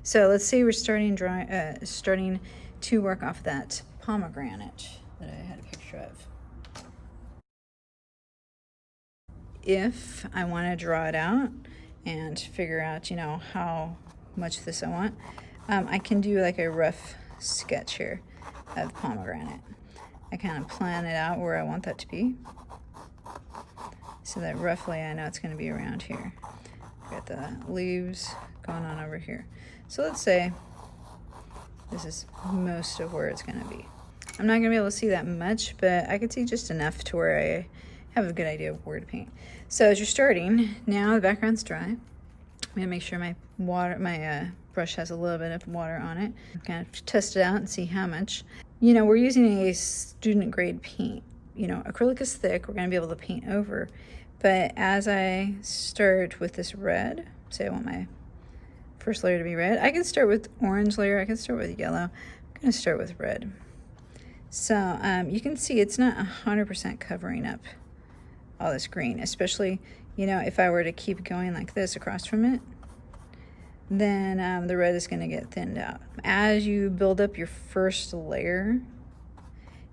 So let's say we're starting to work off that pomegranate that I had a picture of. If I want to draw it out and figure out, how much of this I want, I can do like a rough sketch here of pomegranate. I kind of plan it out where I want that to be, so that roughly I know it's going to be around here. Got the leaves going on over here. So let's say this is most of where it's going to be. I'm not going to be able to see that much, but I can see just enough to where I have a good idea of where to paint. So as you're starting, now the background's dry. I'm going to make sure my brush has a little bit of water on it. Kind of test it out and see how much. We're using a student grade paint. Acrylic is thick. We're going to be able to paint over. But as I start with this red, say I want my first layer to be red, I can start with orange layer. I can start with yellow. I'm going to start with red. So you can see it's not 100% covering up all this green, especially, if I were to keep going like this across from it, then the red is going to get thinned out. As you build up your first layer,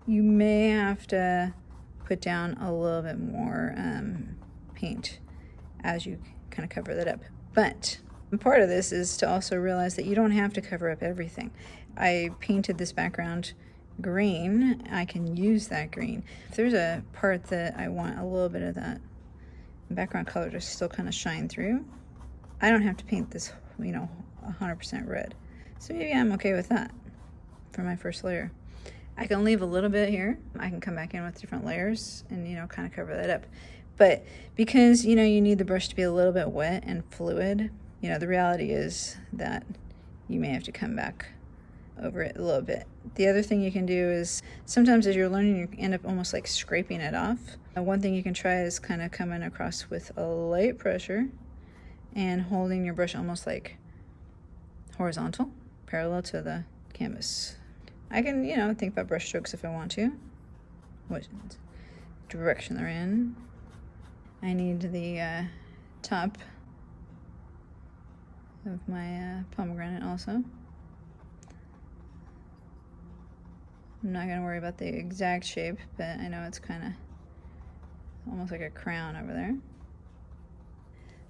you may have to put down a little bit more paint as you kind of cover that up. But part of this is to also realize that you don't have to cover up everything. I painted this background green. I can use that green. If there's a part that I want a little bit of that background color to still kind of shine through, I don't have to paint this 100% red. So maybe I'm okay with that for my first layer. I can leave a little bit here. I can come back in with different layers and kind of cover that up. But because you need the brush to be a little bit wet and fluid, the reality is that you may have to come back over it a little bit. The other thing you can do is sometimes as you're learning, you end up almost like scraping it off. One thing you can try is kind of coming across with a light pressure and holding your brush almost like horizontal, parallel to the canvas. I can, think about brush strokes if I want to, what direction they're in. I need the top of my pomegranate also. I'm not going to worry about the exact shape, but I know it's kind of almost like a crown over there.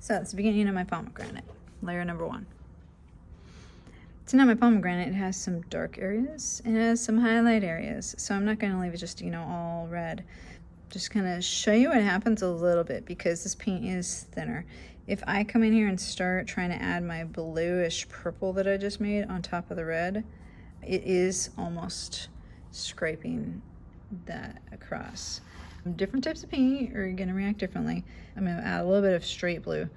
So that's the beginning of my pomegranate, layer number 1. So now my pomegranate, it has some dark areas, it has some highlight areas, so I'm not going to leave it just, all red. Just kind of show you what happens a little bit because this paint is thinner. If I come in here and start trying to add my bluish purple that I just made on top of the red, it is almost scraping that across. Different types of paint are going to react differently. I'm going to add a little bit of straight blue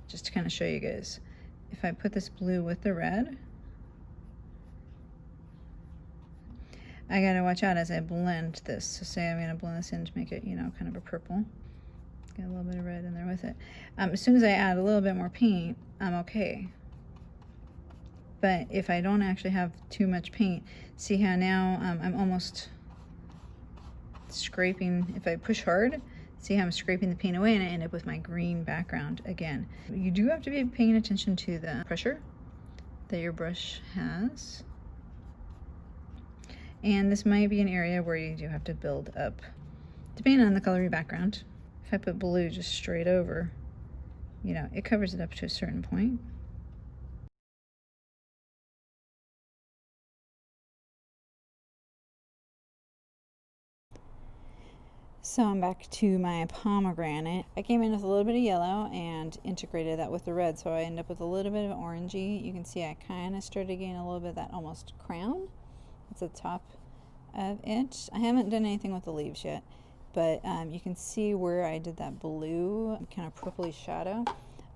just to kind of show you guys. If I put this blue with the red, I got to watch out as I blend this. So say I'm going to blend this in to make it, kind of a purple. Get a little bit of red in there with it. As soon as I add a little bit more paint, I'm okay. But if I don't actually have too much paint, see how now I'm almost scraping. If I push hard, see how I'm scraping the paint away and I end up with my green background again. You do have to be paying attention to the pressure that your brush has. And this might be an area where you do have to build up, depending on the color of your background. If I put blue just straight over, it covers it up to a certain point. So I'm back to my pomegranate. I came in with a little bit of yellow and integrated that with the red, so I end up with a little bit of orangey. You can see I kind of started getting a little bit of that almost crown. It's the top of it. I haven't done anything with the leaves yet, but you can see where I did that blue kind of purpley shadow.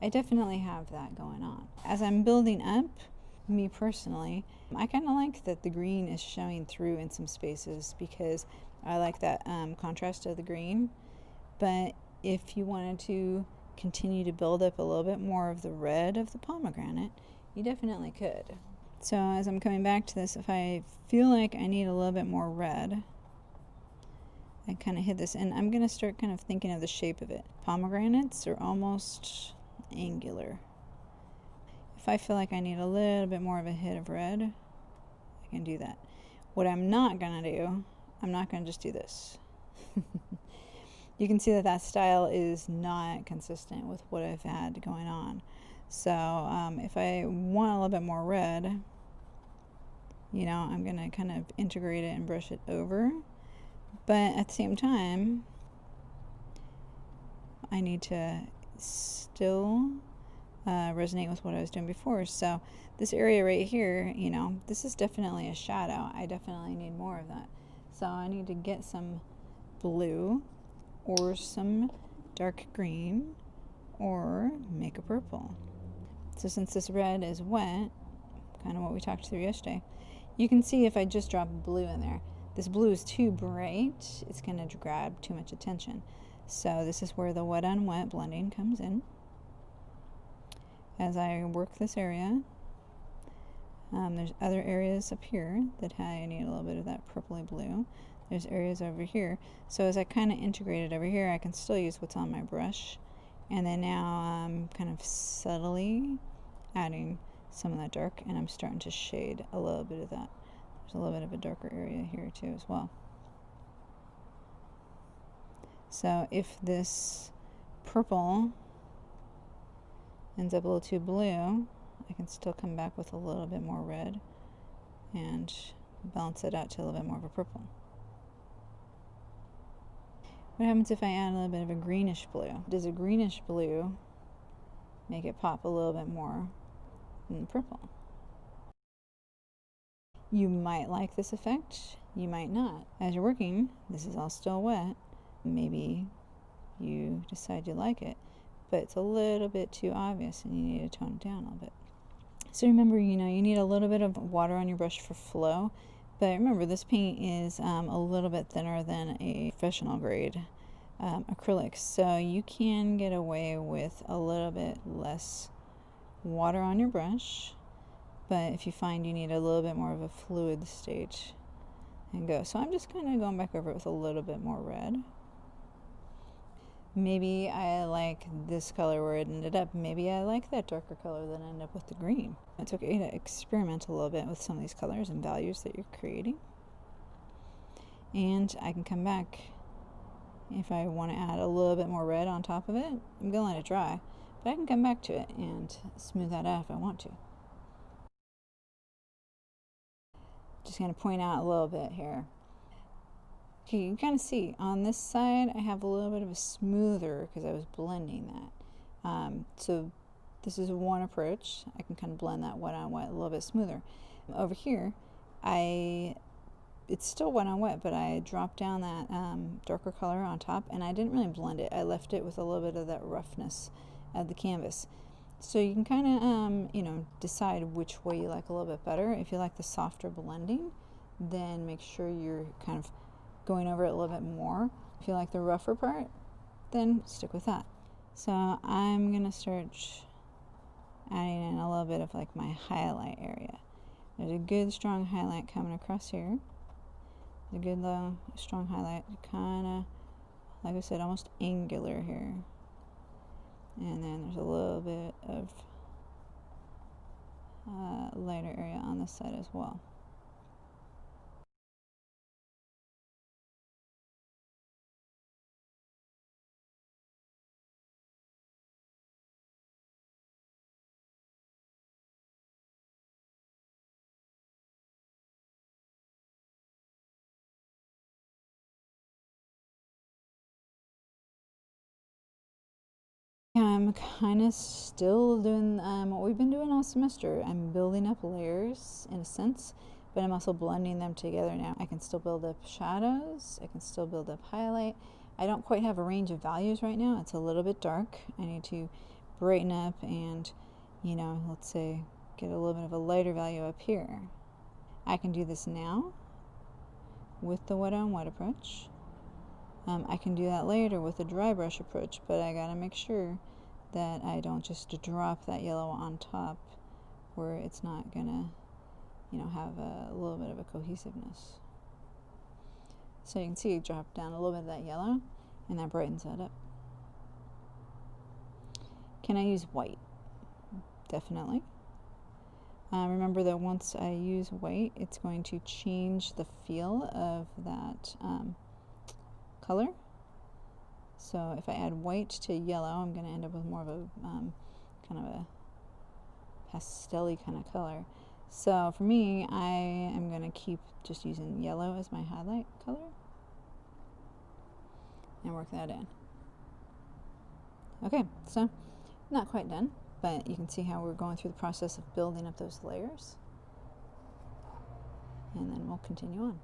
I definitely have that going on. As I'm building up, me personally, I kind of like that the green is showing through in some spaces because I like that contrast of the green. But if you wanted to continue to build up a little bit more of the red of the pomegranate, you definitely could. So as I'm coming back to this, if I feel like I need a little bit more red, I kind of hit this, and I'm going to start kind of thinking of the shape of it. Pomegranates are almost angular. if I feel like I need a little bit more of a hit of red, I can do that. What I'm not gonna do, I'm not gonna just do this. You can see that that style is not consistent with what I've had going on. So if I want a little bit more red, you know, I'm gonna kind of integrate it and brush it over. But at the same time, I need to still resonate with what I was doing before. So this area right here, you know, this is definitely a shadow. I definitely need more of that. So I need to get some blue or some dark green or make a purple. So since this red is wet, kind of what we talked through yesterday, you can see if I just drop blue in there, this blue is too bright, it's going to grab too much attention. So this is where the wet on wet blending comes in. As I work this area, there's other areas up here that I need a little bit of that purpley blue. There's areas over here. So as I kind of integrate it over here, I can still use what's on my brush. And then now I'm kind of subtly adding some of that dark, and I'm starting to shade a little bit of that. There's a little bit of a darker area here too as well. So if this purple ends up a little too blue, I can still come back with a little bit more red and balance it out to a little bit more of a purple. What happens if I add a little bit of a greenish blue? Does a greenish blue make it pop a little bit more than the purple? You might like this effect, you might not. As you're working, this is all still wet. Maybe you decide you like it, but it's a little bit too obvious and you need to tone it down a little bit. So remember, you know, you need a little bit of water on your brush for flow, but remember this paint is a little bit thinner than a professional grade acrylic, so you can get away with a little bit less water on your brush, but if you find you need a little bit more of a fluid state, and go. So I'm just kind of going back over it with a little bit more red. Maybe I like this color where it ended up. Maybe I like that darker color that ended up with the green. It's okay to experiment a little bit with some of these colors and values that you're creating. And I can come back if I want to add a little bit more red on top of it. I'm going to let it dry, but I can come back to it and smooth that out if I want to. Just going to point out a little bit here. Okay, you can kind of see on this side I have a little bit of a smoother because I was blending that. So this is one approach. I can kind of blend that wet on wet a little bit smoother. Over here, it's still wet on wet, but I dropped down that darker color on top, and I didn't really blend it. I left it with a little bit of that roughness of the canvas. So you can kind of, you know, decide which way you like a little bit better. If you like the softer blending, then make sure you're kind of going over it a little bit more. If you like the rougher part, then stick with that. So I'm gonna start adding in a little bit of like my highlight area. There's a good strong highlight coming across here. A good low strong highlight, kind of like I said, almost angular here. And then there's a little bit of lighter area on this side as well. I'm kind of still doing what we've been doing all semester. I'm building up layers in a sense, but I'm also blending them together now. I can still build up shadows, I can still build up highlight. I don't quite have a range of values right now. It's a little bit dark. I need to brighten up and, you know, let's say get a little bit of a lighter value up here. I can do this now with the wet on wet approach. I can do that later with the dry brush approach, but I gotta make sure that I don't just drop that yellow on top where it's not gonna, you know, have a little bit of a cohesiveness. So you can see drop down a little bit of that yellow and that brightens that up. Can I use white? Definitely. Remember that once I use white, it's going to change the feel of that color. So if I add white to yellow, I'm going to end up with more of a kind of a pastel-y kind of color. So for me, I am going to keep just using yellow as my highlight color and work that in. Okay, so not quite done, but you can see how we're going through the process of building up those layers. And then we'll continue on.